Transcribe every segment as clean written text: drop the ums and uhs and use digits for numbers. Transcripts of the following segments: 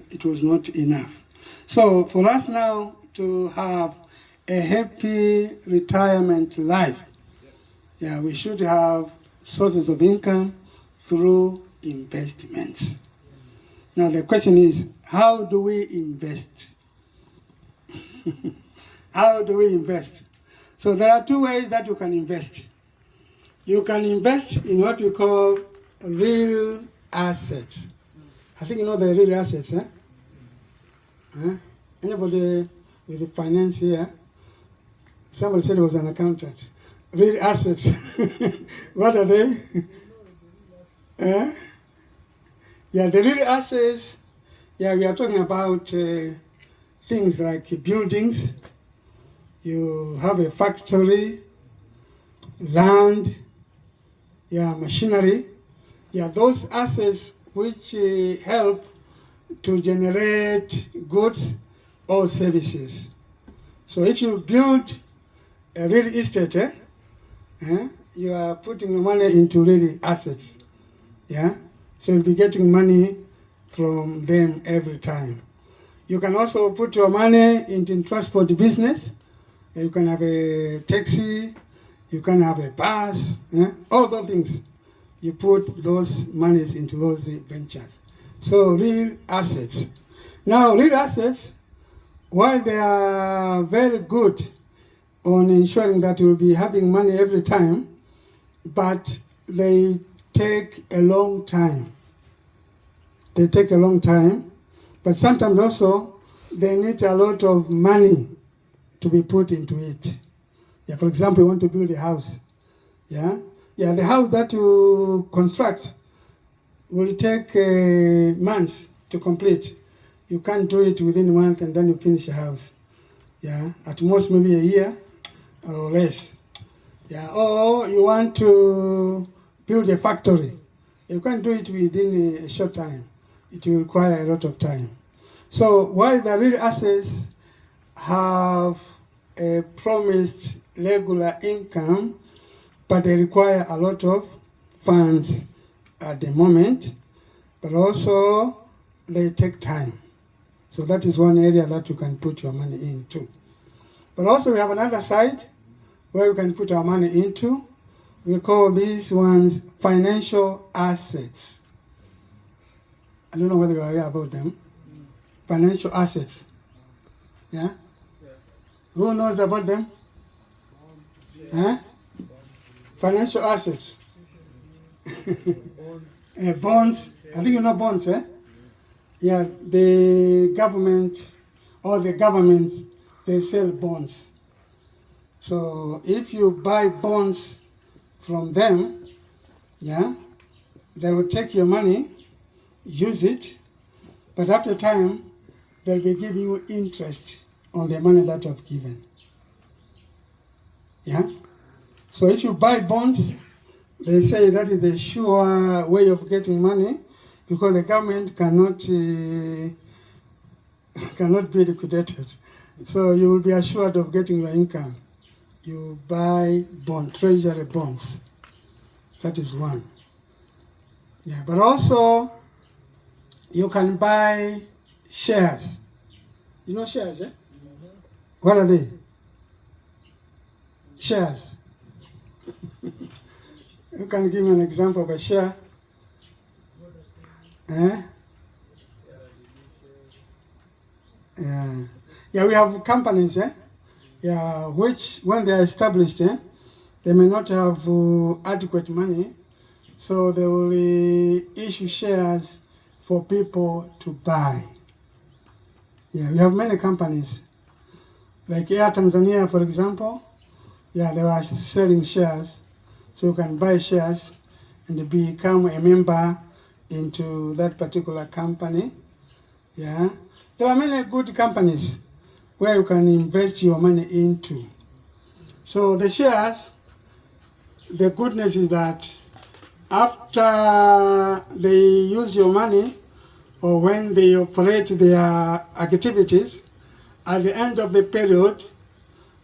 it was not enough. So for us now to have a happy retirement life, we should have sources of income through investments. Now the question is, how do we invest? How do we invest? So there are two ways that you can invest. You can invest in what we call real assets. I think you know the real assets, eh? Anybody with the finance here? Somebody said it was an accountant. Real assets. What are they? Yeah, the real assets, we are talking about things like buildings. You have a factory, land, machinery. Those assets which help to generate goods or services. So if you build a real estate, you are putting your money into real assets. So you'll be getting money from them every time. You can also put your money into transport business. You can have a taxi, you can have a bus, all those things. You put those monies into those ventures. So real assets. Now real assets, while they are very good on ensuring that you'll be having money every time, but they take a long time. They take a long time, but sometimes also they need a lot of money to be put into it. For example, you want to build a house. The house that you construct will take months to complete. You can't do it within a month and then you finish a house. At most maybe a year or less. Or you want to build a factory. You can't do it within a short time. It will require a lot of time. So while the real assets have a promised regular income, but they require a lot of funds at the moment, but also they take time. So that is one area that you can put your money into. But also we have another side where we can put our money into. We call these ones financial assets. I don't know whether you are aware about them. Financial assets. Who knows about them? Financial assets. Bonds. I think you know bonds, the government or the governments, they sell bonds. So if you buy bonds from them, they will take your money, use it, but after time, they'll be giving you interest on the money that you have given. So if you buy bonds, they say that is a sure way of getting money because the government cannot be liquidated. So you will be assured of getting your income. You buy treasury bonds. That is one. But also you can buy shares. You know shares, What are they? Shares. You can give me an example of a share. We have companies, which when they are established, they may not have adequate money, so they will issue shares for people to buy. We have many companies, like Air Tanzania, for example. They are selling shares, so you can buy shares and become a member into that particular company. There are many good companies where you can invest your money into. So the shares, the goodness is that after they use your money or when they operate their activities, at the end of the period,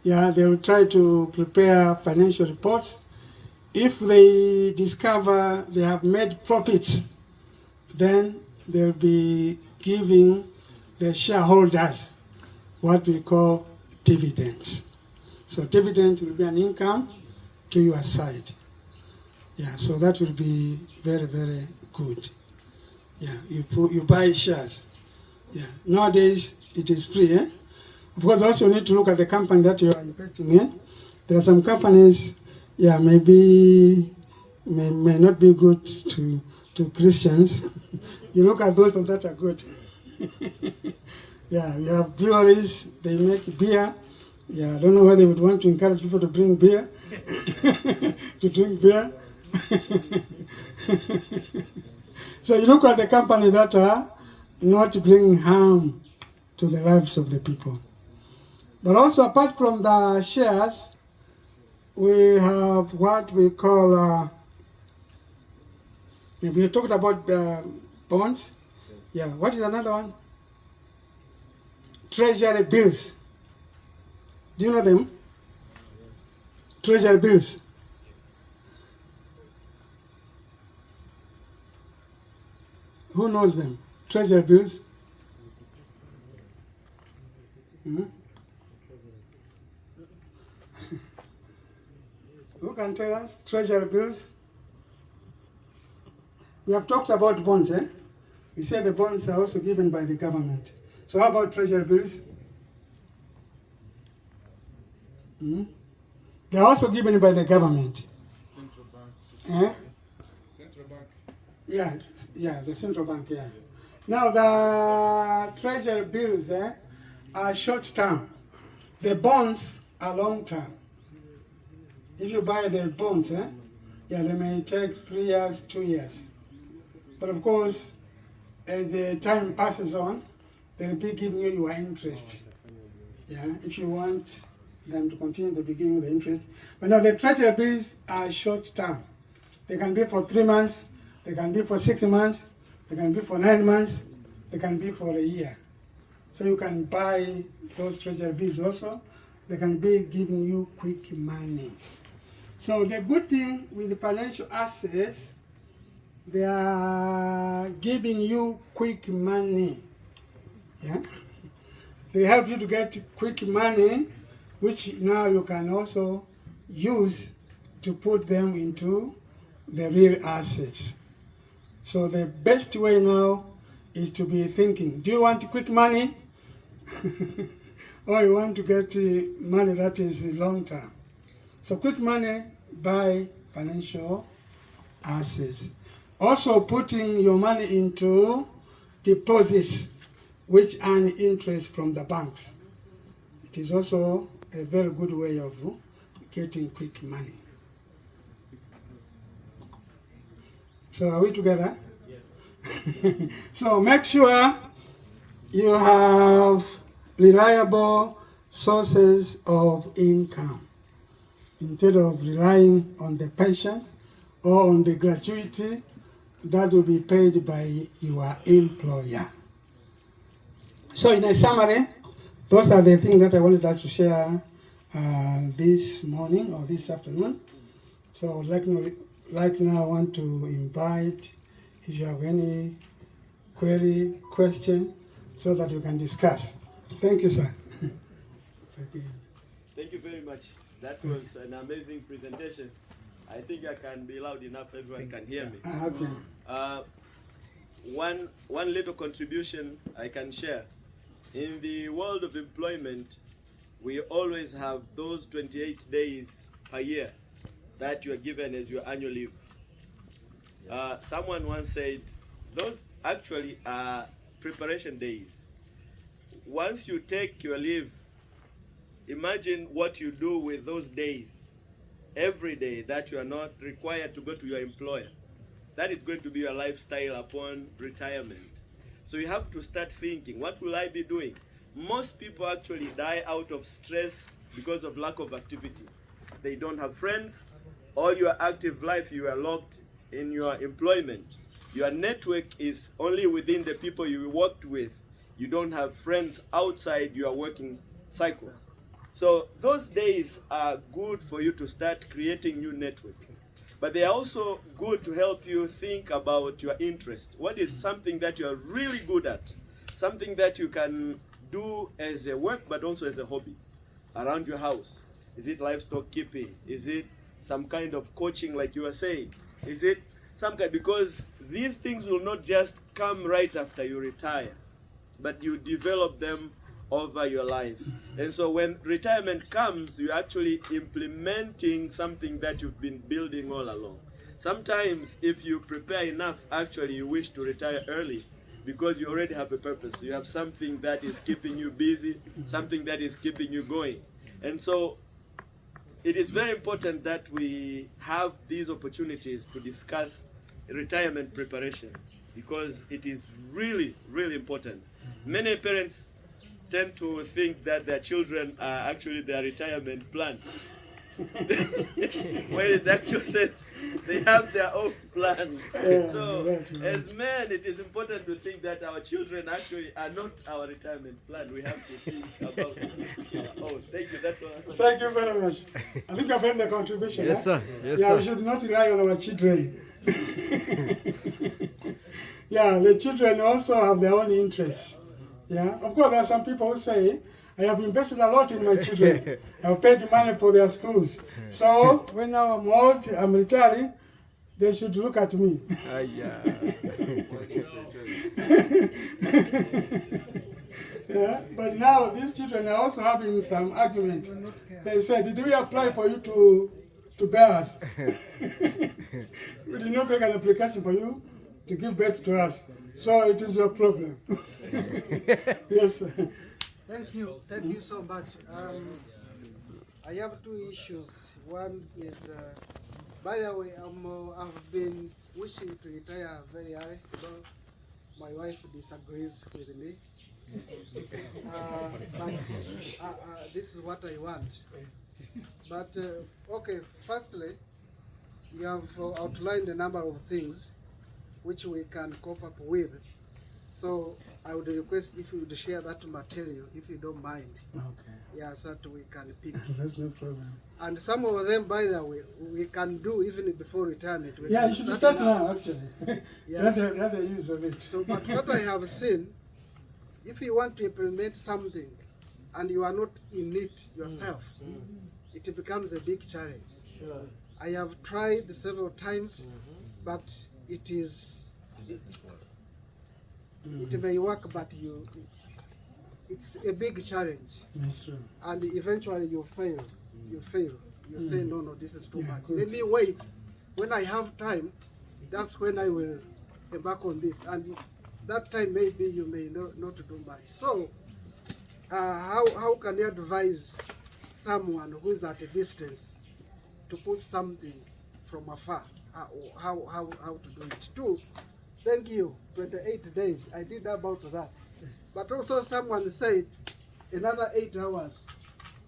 they will try to prepare financial reports. If they discover they have made profits, then they'll be giving the shareholders what we call dividends. So dividend will be an income to your side. Yeah, so that will be very, very good. Yeah, you buy shares. Yeah, nowadays it is free. Eh? Of course, also you need to look at the company that you are investing in. There are some companies, yeah, maybe may not be good to Christians. You look at those that are good. Yeah, you have breweries, they make beer. Yeah, I don't know why they would want to encourage people to bring beer, to drink beer. So you look at the company that are not bringing harm to the lives of the people. But also apart from the shares, we have what we call, if we talked about bonds, yeah, what is another one? Treasury bills. Do you know them? Treasury bills. Who knows them? Treasury bills. Hmm? Who can tell us? Treasury bills. We have talked about bonds, eh? We said the bonds are also given by the government. So how about treasury bills? Hmm? They are also given by the government. Central bank. Eh? Central bank. Yeah, the central bank, yeah. Now the treasury bills are short term. The bonds are long term. If you buy the bonds, yeah, they may take 3 years, 2 years. But of course, as the time passes on, they'll be giving you your interest. Yeah, if you want them to continue, they'll be giving you the interest. But now the treasury bills are short term. They can be for 3 months, they can be for 6 months, they can be for 9 months, they can be for a year. So you can buy those treasury bills also. They can be giving you quick money. So the good thing with the financial assets, they are giving you quick money. Yeah? They help you to get quick money, which now you can also use to put them into the real assets. So the best way now is to be thinking, do you want quick money? Or you want to get money that is long term? So quick money, buy financial assets. Also putting your money into deposits which earn interest from the banks. It is also a very good way of getting quick money. So are we together? Yes. So make sure you have reliable sources of income instead of relying on the pension or on the gratuity that will be paid by your employer. So in a summary, those are the things that I wanted us to share this morning or this afternoon. So now I want to invite, if you have any query, question, so that we can discuss. Thank you, sir. Thank you. Thank you very much. That was an amazing presentation. I think I can be loud enough, everyone can hear me. Okay. One little contribution I can share. In the world of employment, we always have those 28 days per year that you are given as your annual leave. Someone once said, those actually are preparation days. Once you take your leave, imagine what you do with those days every day that you are not required to go to your employer. That is going to be your lifestyle upon retirement. So you have to start thinking, what will I be doing? Most people actually die out of stress because of lack of activity. They don't have friends. All your active life, you are locked in your employment. Your network is only within the people you worked with. You don't have friends outside your working cycle. So those days are good for you to start creating new network. But they are also good to help you think about your interest. What is something that you are really good at? something that you can do as a work but also as a hobby around your house. Is it livestock keeping? Is it some kind of coaching like you were saying? Is it some kind, because these things will not just come right after you retire, but you develop them over your life. And so when retirement comes, you're actually implementing something that you've been building all along. Sometimes if you prepare enough, actually you wish to retire early because you already have a purpose. You have something that is keeping you busy, something that is keeping you going. And so it is very important that we have these opportunities to discuss retirement preparation, because it is really, really important. Many parents tend to think that their children are actually their retirement plan. When in the actual sense, they have their own plan. So, as men, it is important to think that our children actually are not our retirement plan. We have to think about our own. Thank you. That's all. Thank you very much. I think I've heard the contribution. Yes, huh? sir. Yes, Yeah, sir. we should not rely on our children. Yeah, the children also have their own interests. Yeah, of course, there are some people who say, I have invested a lot in my children. I've paid money for their schools. So when now I'm old, I'm retiring, they should look at me. Yeah, but now these children are also having some argument. They said, did we apply for you to bear us? We did not make an application for you to give birth to us. So it is your problem. Yes, sir. Thank you so much. I have two issues. One is, by the way, I've been wishing to retire very early, though my wife disagrees with me. But this is what I want. But okay, firstly, you have outlined a number of things which we can cope up with. So I would request if you would share that material, if you don't mind. Okay. Yeah, so that we can pick. That's no problem. And some of them, by the way, we can do even before retirement. We Yeah, can you should start now, actually. Yeah. That's the use of it. So, but what I have seen, if you want to implement something and you are not in it yourself, it becomes a big challenge. Sure. I have tried several times, but it is, it may work, but it's a big challenge. That's true. And eventually you fail. You fail. You say, no, this is too much. good. Let me wait. When I have time, that's when I will embark on this. And that time maybe you may not do much. So, how can you advise someone who is at a distance to put something from afar? How to do it? Two, thank you, 28 days. I did about that. But also someone said another 8 hours.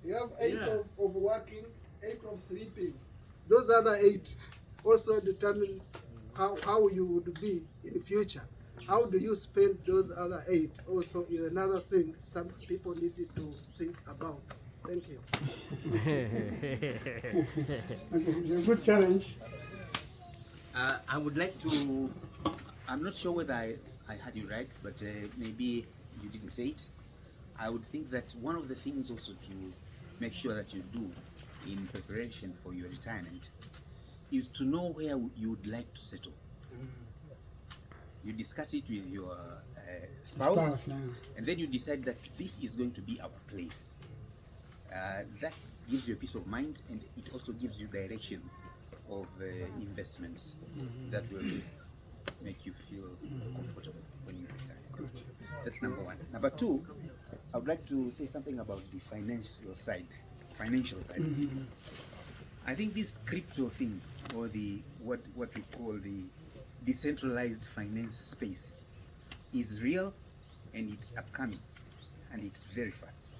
You have 8 of working, 8 of sleeping. Those other 8 also determine how you would be in the future. How do you spend those other 8 also is another thing some people need to think about. Thank you. Okay, it's a good challenge. I would like to, I'm not sure whether I had you right, but maybe you didn't say it. I would think that one of the things also to make sure that you do in preparation for your retirement is to know where you would like to settle. You discuss it with your spouse, Yeah. and then you decide that this is going to be our place. That gives you a peace of mind, and it also gives you direction of investments that will make you feel comfortable when you retire. That's number one. Number two, I would like to say something about the financial side. I think this crypto thing, or the what we call the decentralized finance space, is real, and it's upcoming, and it's very fast,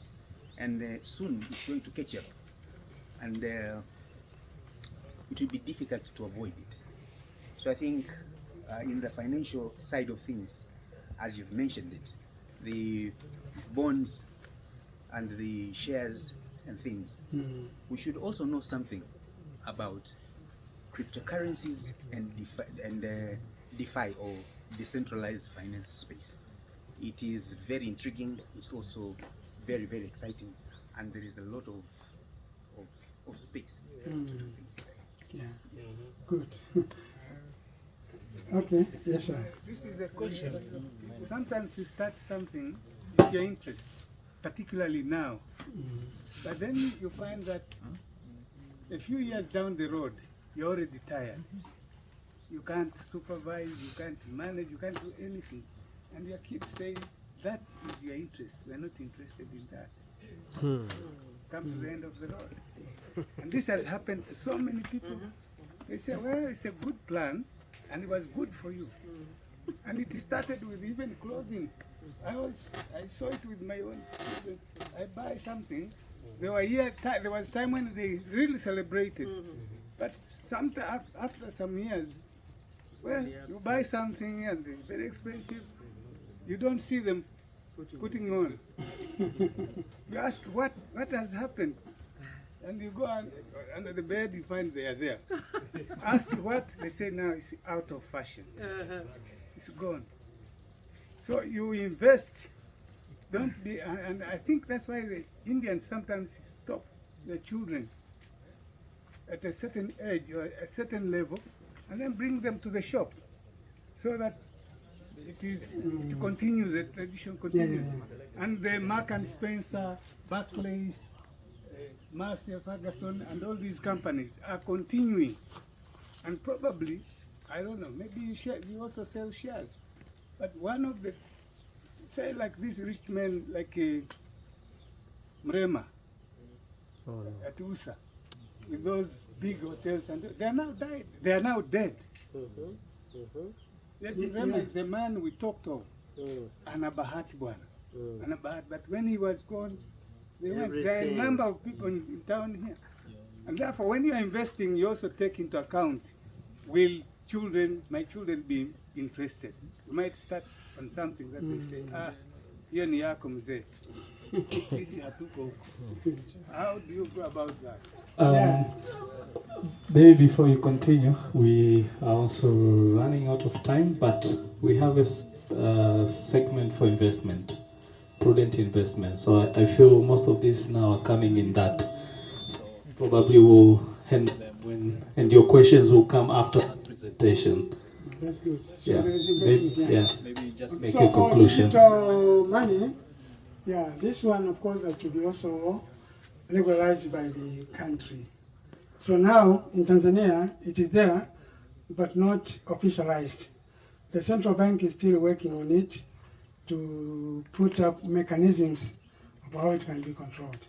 and soon it's going to catch up, and it will be difficult to avoid it. So I think in the financial side of things, as you've mentioned it, the bonds and the shares and things, we should also know something about cryptocurrencies and DeFi or decentralized finance space. It is very intriguing. It's also very, very exciting, and there is a lot of space to do things. Yeah. Good. Okay. Yes, sir. This is a question. Sometimes you start something, it's your interest, particularly now. But then you find that a few years down the road, you're already tired. You can't supervise, you can't manage, you can't do anything. And your kids say, that is your interest. We're not interested in that. Come to the end of the road. And this has happened to so many people. They say, well, it's a good plan, and it was good for you. And it started with even clothing. I saw it with my own children. I buy something. There was time when they really celebrated. But after some years, well, you buy something and it's very expensive. You don't see them putting on. You ask what has happened, and you go under the bed, you find they are there. Ask what, they say now it's out of fashion. It's gone. So you invest. Don't be, and I think that's why the Indians sometimes stop their children at a certain age or a certain level, and then bring them to the shop, so that it is to continue, the tradition continues. And the Mark and Spencer, Barclays, Massey, Ferguson, and all these companies are continuing. And probably, I don't know, maybe you also sell shares. But one of the, say like this rich man, like Mrema, at USA, with those big hotels, and they are now died. They are now dead. That Mrema is the man we talked of, Anabahati Bwana. Anabahat, but when he was gone, there are a number of people in town here. And therefore, when you are investing, you also take into account, will my children be interested? You might start on something that they say, hiyo ni yako mzee. Sisi hatuko huko. How do you go about that? Maybe before you continue, we are also running out of time, but we have a segment for investment, prudent investment. So I feel most of these now are coming in that. So probably we'll hand them and your questions will come after that presentation. That's good. So Yeah. there is investment, Maybe just make so a conclusion. for digital money, this one of course has to be also regularized by the country. So now in Tanzania it is there, but not officialized. The central bank is still working on it to put up mechanisms of how it can be controlled.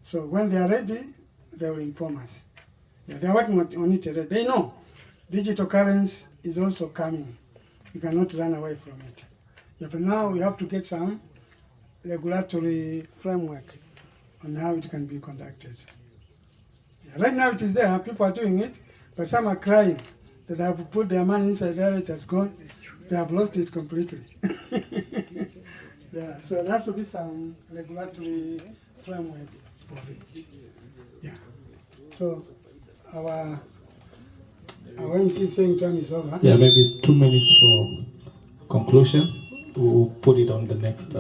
So when they are ready, they will inform us. They are working on it. They know digital currency is also coming. You cannot run away from it. But now we have to get some regulatory framework on how it can be conducted. Right now it is there, people are doing it, but some are crying that they have put their money inside there, it has gone, they have lost it completely. So there has to be some regulatory framework for it. So our MC saying time is over. Maybe 2 minutes for conclusion. We'll put it on the next.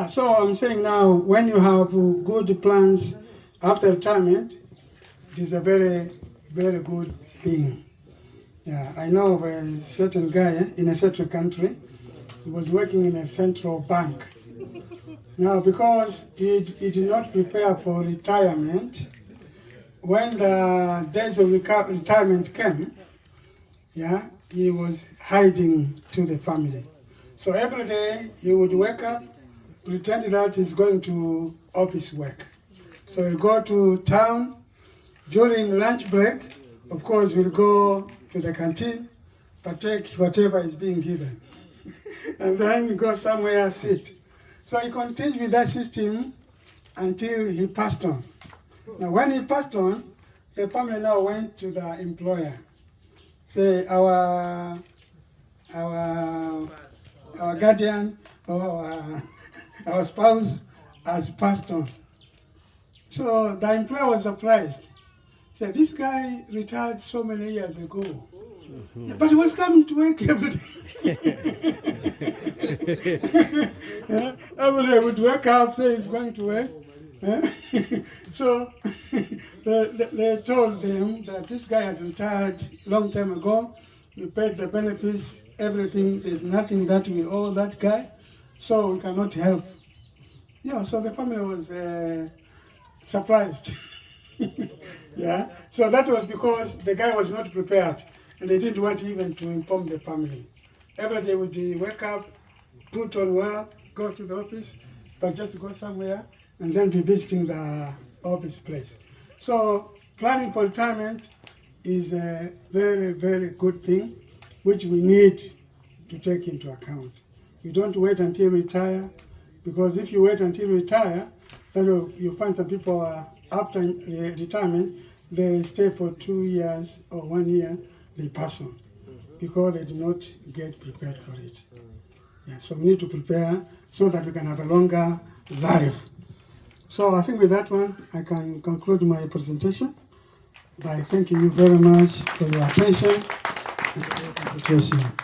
So I'm saying now, when you have good plans after retirement, it is a very, very good thing. I know of a certain guy in a certain country. He was working in a central bank. Now, because he did not prepare for retirement, when the days of retirement came, he was hiding to the family. So every day he would wake up, pretend that he's going to office work. So he'll go to town. During lunch break, of course, we'll go to the canteen, partake whatever is being given. And then go somewhere, sit. So he continued with that system until he passed on. Now when he passed on, the family now went to the employer. Say our guardian or our spouse has passed on. So the employer was surprised. Said, this guy retired so many years ago. Yeah, but he was coming to work every day. Every day would wake up, say he's going to work. So they told them that this guy had retired long time ago. We paid the benefits, everything. There's nothing that we owe that guy, so we cannot help. Yeah, so the family was surprised. Yeah, so that was because the guy was not prepared, and they didn't want even to inform the family. Every day would wake up, put on well, go to the office, but just go somewhere and then be visiting the office place. So planning for retirement is a very, very good thing, which we need to take into account. You don't wait until you retire, because if you wait until you retire, then you find some people after retirement, they stay for 2 years or 1 year, they pass on, because they did not get prepared for it. Yeah, so we need to prepare so that we can have a longer life. So I think with that one, I can conclude my presentation by thanking you very much for your attention and your concentration.